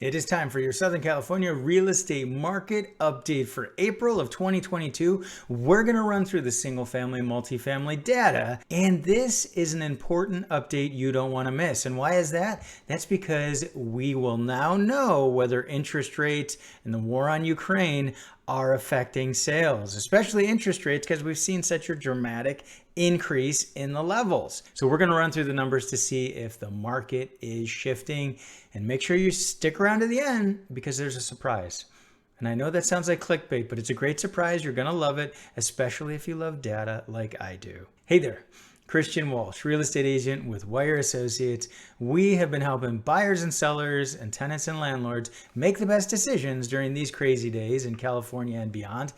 It is time for your Southern California real estate market update for April of 2022. We're going to run through the single family, multifamily data, and this is an important update you don't want to miss. And why is that? That's because we will now know whether interest rates and the war on Ukraine are affecting sales, especially interest rates, because we've seen such a dramatic increase in the levels. So we're going to run through the numbers to see if the market is shifting, and make sure you stick around to the end because there's a surprise. And I know that sounds like clickbait, but it's a great surprise. You're going to love it, especially if you love data like I do. Hey there. Christian Walsh, real estate agent with Wire Associates. We have been helping buyers and sellers and tenants and landlords make the best decisions during these crazy days in California and beyond.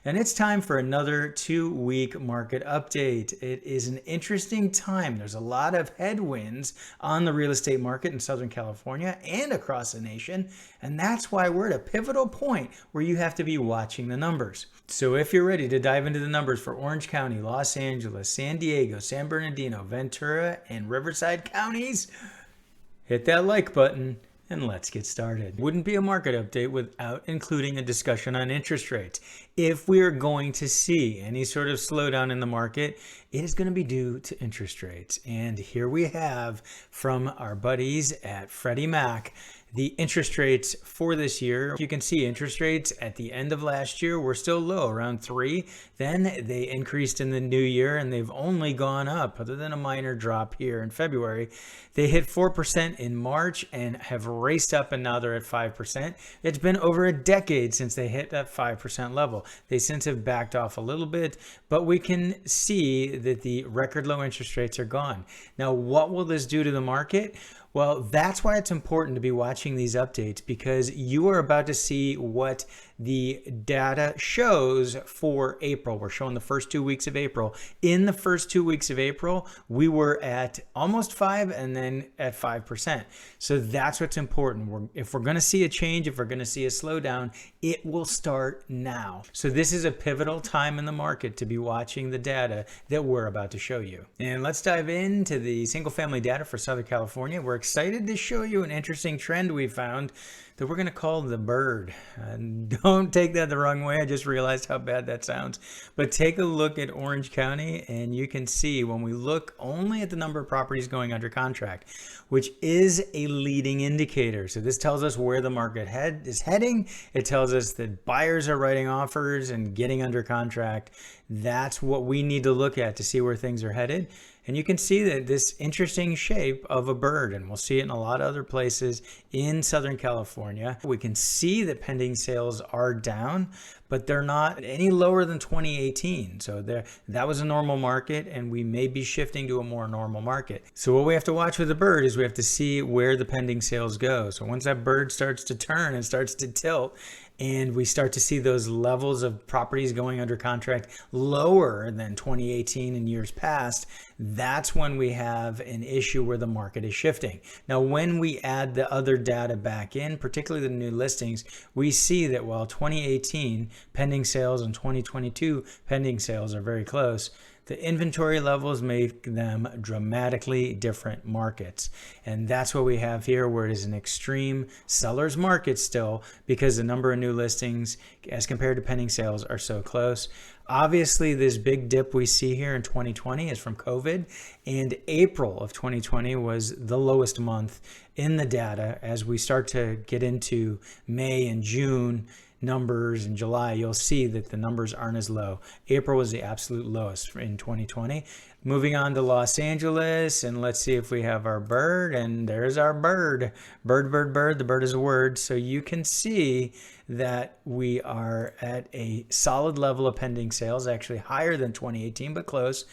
And it's time for another 2-week market update. It is an interesting time. There's a lot of headwinds on the real estate market in Southern California and across the nation. And that's why we're at a pivotal point where you have to be watching the numbers. So if you're ready to dive into the numbers for Orange County, Los Angeles, San Diego, San Bernardino, Ventura, and Riverside counties, hit that like button. And let's get started. Wouldn't be a market update without including a discussion on interest rates. If we're going to see any sort of slowdown in the market, it is going to be due to interest rates. And here we have from our buddies at Freddie Mac, the interest rates for this year. You can see interest rates at the end of last year were still low, around 3. Then they increased in the new year, and they've only gone up, other than a minor drop here in February. They hit 4% in March and have raced up, and now they're at 5%. It's been over a decade since they hit that 5% level. They since have backed off a little bit, but we can see that the record low interest rates are gone. Now, what will this do to the market? Well, that's why it's important to be watching these updates, because you are about to see what the data shows for April. We're showing the first 2 weeks of April. In the first 2 weeks of April, we were at almost 5 and then at 5%. So that's what's important. If we're going to see a change, if we're going to see a slowdown, it will start now. So this is a pivotal time in the market to be watching the data that we're about to show you. And let's dive into the single family data for Southern California. We're excited to show you an interesting trend we found that we're going to call the bird. Don't take that the wrong way. I just realized how bad that sounds. But take a look at Orange County, and you can see when we look only at the number of properties going under contract, which is a leading indicator. So this tells us where the market is heading. It tells us that buyers are writing offers and getting under contract. That's what we need to look at to see where things are headed. And you can see that this interesting shape of a bird, and we'll see it in a lot of other places in Southern California. We can see that pending sales are down, but they're not any lower than 2018. So that was a normal market, and we may be shifting to a more normal market. So what we have to watch with the bird is we have to see where the pending sales go. So once that bird starts to turn and starts to tilt, and we start to see those levels of properties going under contract lower than 2018 and years past, that's when we have an issue where the market is shifting. Now, when we add the other data back in, particularly the new listings, we see that while 2018 pending sales and 2022 pending sales are very close, the inventory levels make them dramatically different markets. And that's what we have here, where it is an extreme seller's market still, because the number of new listings as compared to pending sales are so close. Obviously, this big dip we see here in 2020 is from COVID, and April of 2020 was the lowest month in the data. As we start to get into May and June numbers in July, you'll see that the numbers aren't as low. April was the absolute lowest in 2020. Moving on to Los Angeles, and let's see if we have our bird, and there's our bird. Bird, bird, bird. The bird is a word. So you can see that we are at a solid level of pending sales, actually higher than 2018, but close.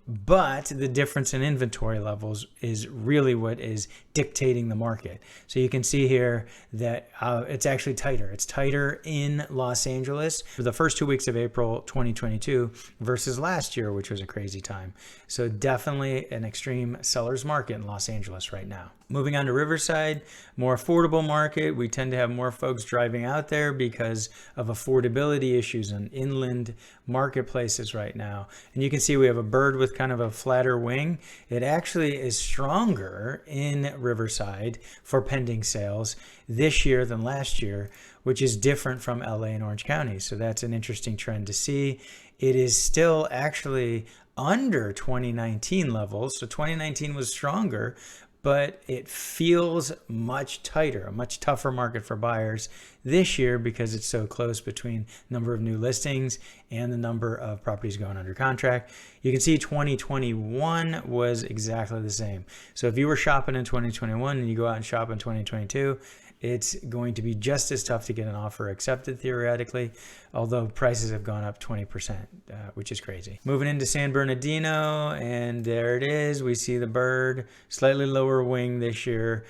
But the difference in inventory levels is really what is dictating the market. So you can see here that it's actually tighter. It's tighter in Los Angeles for the first 2 weeks of April 2022 versus last year, which was a crazy time. So definitely an extreme seller's market in Los Angeles right now. Moving on to Riverside, more affordable market. We tend to have more folks driving out there because of affordability issues in inland marketplaces right now. And you can see we have a bird with kind of a flatter wing. It actually is stronger in Riverside for pending sales this year than last year, which is different from LA and Orange County. So that's an interesting trend to see. It is still actually under 2019 levels. So 2019 was stronger, but it feels much tighter, a much tougher market for buyers this year because it's so close between number of new listings and the number of properties going under contract. You can see 2021 was exactly the same. So if you were shopping in 2021 and you go out and shop in 2022, it's going to be just as tough to get an offer accepted theoretically, although prices have gone up 20%, which is crazy. Moving into San Bernardino, and there it is. We see the bird, slightly lower wing this year.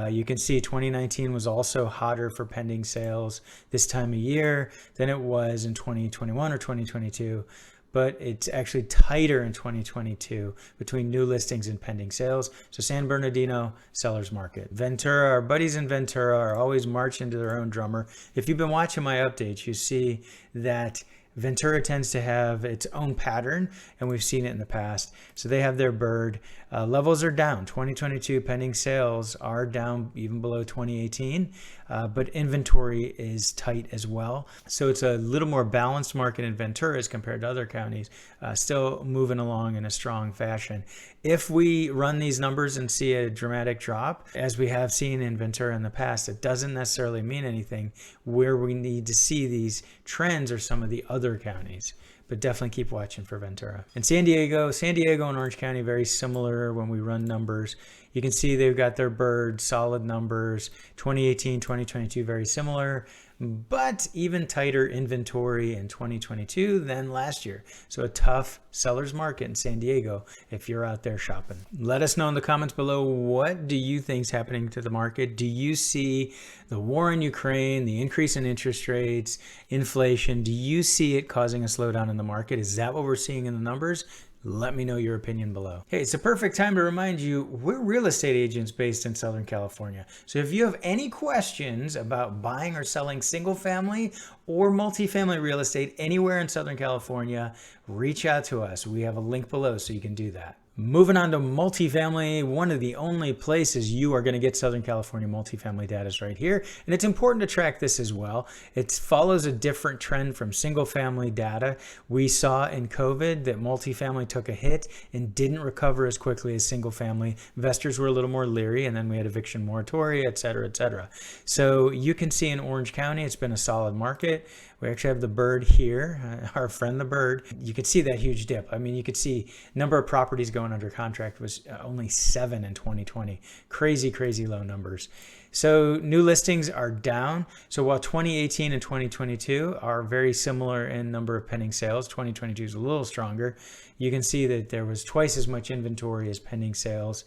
You can see 2019 was also hotter for pending sales this time of year than it was in 2021 or 2022. But it's actually tighter in 2022 between new listings and pending sales. So San Bernardino, seller's market. Ventura, our buddies in Ventura are always marching to their own drummer. If you've been watching my updates, you see that Ventura tends to have its own pattern, and we've seen it in the past. So they have their bird. Levels are down. 2022 pending sales are down even below 2018, but inventory is tight as well. So it's a little more balanced market in Ventura as compared to other counties, still moving along in a strong fashion. If we run these numbers and see a dramatic drop, as we have seen in Ventura in the past, it doesn't necessarily mean anything. Where we need to see these trends are some of the other counties, but definitely keep watching for Ventura. And San Diego and Orange County, very similar when we run numbers. You can see they've got their bird, solid numbers. 2018, 2022, very similar, but even tighter inventory in 2022 than last year. So a tough seller's market in San Diego if you're out there shopping. Let us know in the comments below, what do you think is happening to the market? Do you see the war in Ukraine, the increase in interest rates, inflation? Do you see it causing a slowdown in the market? Is that what we're seeing in the numbers? Let me know your opinion below. Hey, it's a perfect time to remind you, we're real estate agents based in Southern California. So if you have any questions about buying or selling single family or multifamily real estate anywhere in Southern California, reach out to us. We have a link below so you can do that. Moving on to multifamily, one of the only places you are going to get Southern California multifamily data is right here. And it's important to track this as well. It follows a different trend from single family data. We saw in COVID that multifamily took a hit and didn't recover as quickly as single family. Investors were a little more leery, and then we had eviction moratoria, et cetera, et cetera. So you can see in Orange County, it's been a solid market. We actually have the bird here, our friend the bird. You could see that huge dip. I mean, you could see number of properties going under contract was only 7 in 2020. Crazy, crazy low numbers. So new listings are down. So while 2018 and 2022 are very similar in number of pending sales, 2022 is a little stronger. You can see that there was twice as much inventory as pending sales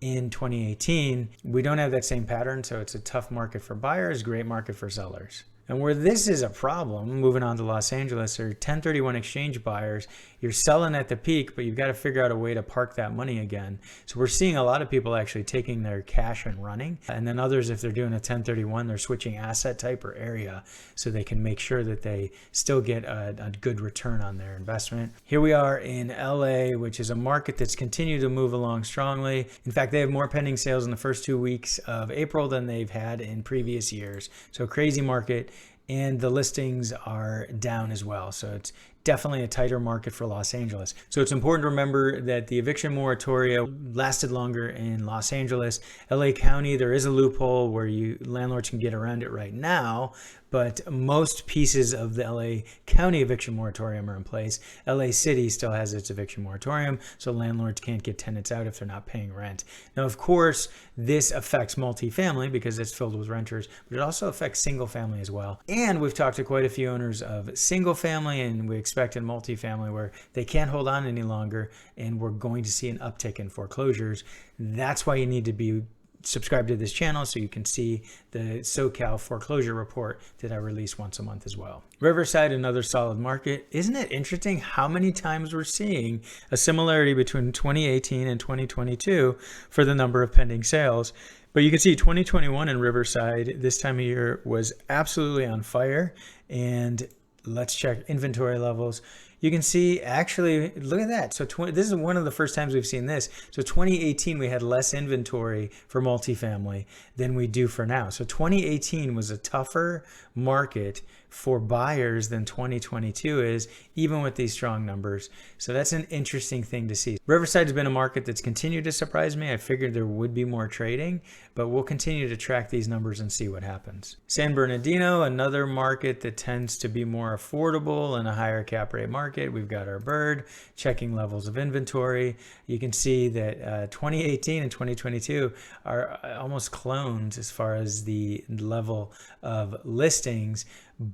in 2018. We don't have that same pattern, so it's a tough market for buyers, great market for sellers. And where this is a problem, moving on to Los Angeles, are 1031 exchange buyers. You're selling at the peak, but you've got to figure out a way to park that money again. So we're seeing a lot of people actually taking their cash and running. And then others, if they're doing a 1031, they're switching asset type or area so they can make sure that they still get a good return on their investment. Here we are in LA, which is a market that's continued to move along strongly. In fact, they have more pending sales in the first 2 weeks of April than they've had in previous years. So crazy market. And the listings are down as well. So it's definitely a tighter market for Los Angeles. So it's important to remember that the eviction moratoria lasted longer in Los Angeles. LA County, there is a loophole where landlords can get around it right now, but most pieces of the LA County eviction moratorium are in place. LA City still has its eviction moratorium, so landlords can't get tenants out if they're not paying rent. Now, of course, this affects multifamily because it's filled with renters, but it also affects single family as well. And we've talked to quite a few owners of single family, and we expect in multifamily where they can't hold on any longer, and we're going to see an uptick in foreclosures. That's why you need to be subscribe to this channel so you can see the SoCal foreclosure report that I release once a month as well. Riverside, another solid market. Isn't it interesting how many times we're seeing a similarity between 2018 and 2022 for the number of pending sales? But you can see 2021 in Riverside this time of year was absolutely on fire. And let's check inventory levels. you can see actually, look at that. So this is one of the first times we've seen this. So 2018, we had less inventory for multifamily than we do for now. So 2018 was a tougher market for buyers than 2022 is, even with these strong numbers. So that's an interesting thing to see. Riverside has been a market that's continued to surprise me. I figured there would be more trading, but we'll continue to track these numbers and see what happens. San Bernardino, another market that tends to be more affordable and a higher cap rate market. We've got our bird checking levels of inventory. You can see that 2018 and 2022 are almost clones as far as the level of listings,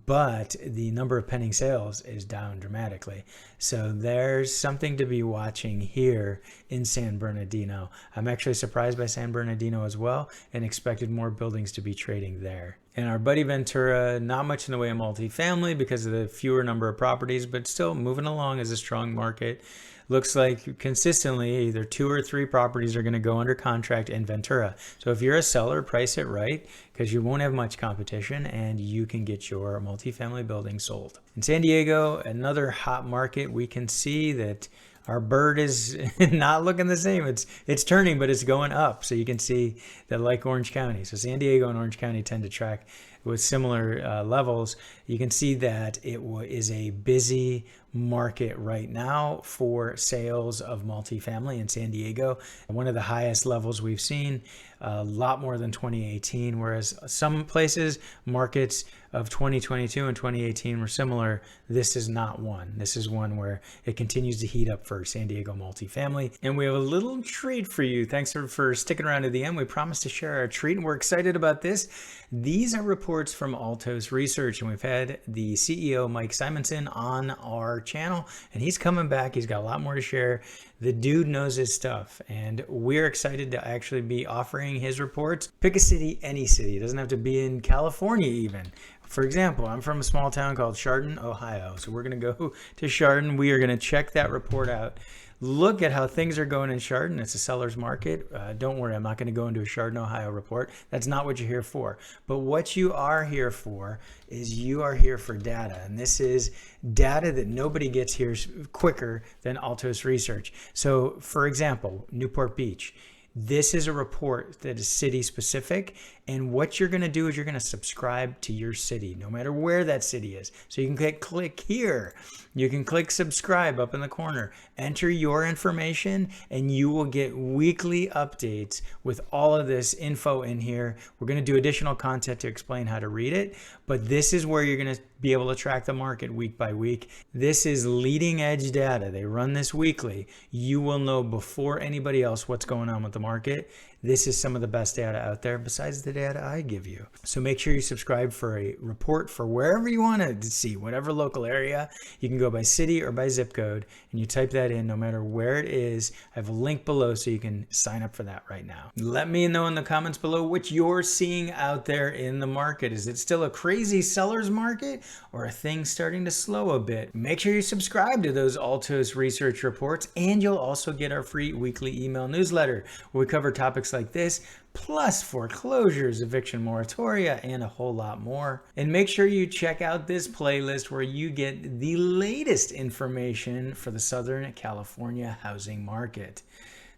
but the number of pending sales is down dramatically. So there's something to be watching here in San Bernardino. I'm actually surprised by San Bernardino as well and expected more buildings to be trading there. And our buddy Ventura, not much in the way of multifamily because of the fewer number of properties, but still moving along as a strong market. Looks like consistently either 2 or 3 properties are going to go under contract in Ventura. So if you're a seller, price it right because you won't have much competition and you can get your multifamily building sold. In San Diego, another hot market, we can see that our bird is not looking the same. It's turning, but it's going up. So you can see that like Orange County. So San Diego and Orange County tend to track with similar levels. You can see that it is a busy market right now for sales of multifamily in San Diego. One of the highest levels we've seen, a lot more than 2018, whereas some places, markets of 2022 and 2018 were similar. This is not one. This is one where it continues to heat up for San Diego multifamily. And we have a little treat for you. Thanks for sticking around to the end. We promised to share our treat and we're excited about this. These are reports from Altos Research, and we've had the CEO, Mike Simonson, on our channel, and he's coming back. He's got a lot more to share. The dude knows his stuff, and we're excited to actually be offering his reports. Pick a city, any city. It doesn't have to be in California even. For example, I'm from a small town called Chardon, Ohio. So we're going to go to Chardon. We are going to check that report out. Look at how things are going in Chardon. It's a seller's market. Don't worry, I'm not going to go into a Chardon, Ohio report. That's not what you're here for. But what you are here for is you are here for data. And this is data that nobody gets here quicker than Altos Research. So for example, Newport Beach. This is a report that is city specific, and what you're going to do is you're going to subscribe to your city, no matter where that city is. So you can click here. You can click subscribe up in the corner, enter your information, and you will get weekly updates with all of this info in here. We're going to do additional content to explain how to read it, but this is where you're going to be able to track the market week by week. This is leading edge data. They run this weekly. You will know before anybody else what's going on with the market. This is some of the best data out there besides the data I give you. So make sure you subscribe for a report for wherever you want to see, whatever local area. You can go by city or by zip code, and you type that in no matter where it is. I have a link below so you can sign up for that right now. Let me know in the comments below what you're seeing out there in the market. Is it still a crazy seller's market or are things starting to slow a bit? Make sure you subscribe to those Altos Research reports, and you'll also get our free weekly email newsletter where we cover topics like this, plus foreclosures, eviction moratoria, and a whole lot more. And make sure you check out this playlist where you get the latest information for the Southern California housing market.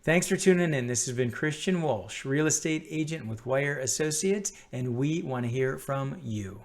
Thanks for tuning in. This has been Christian Walsh, real estate agent with Wire Associates, and we want to hear from you.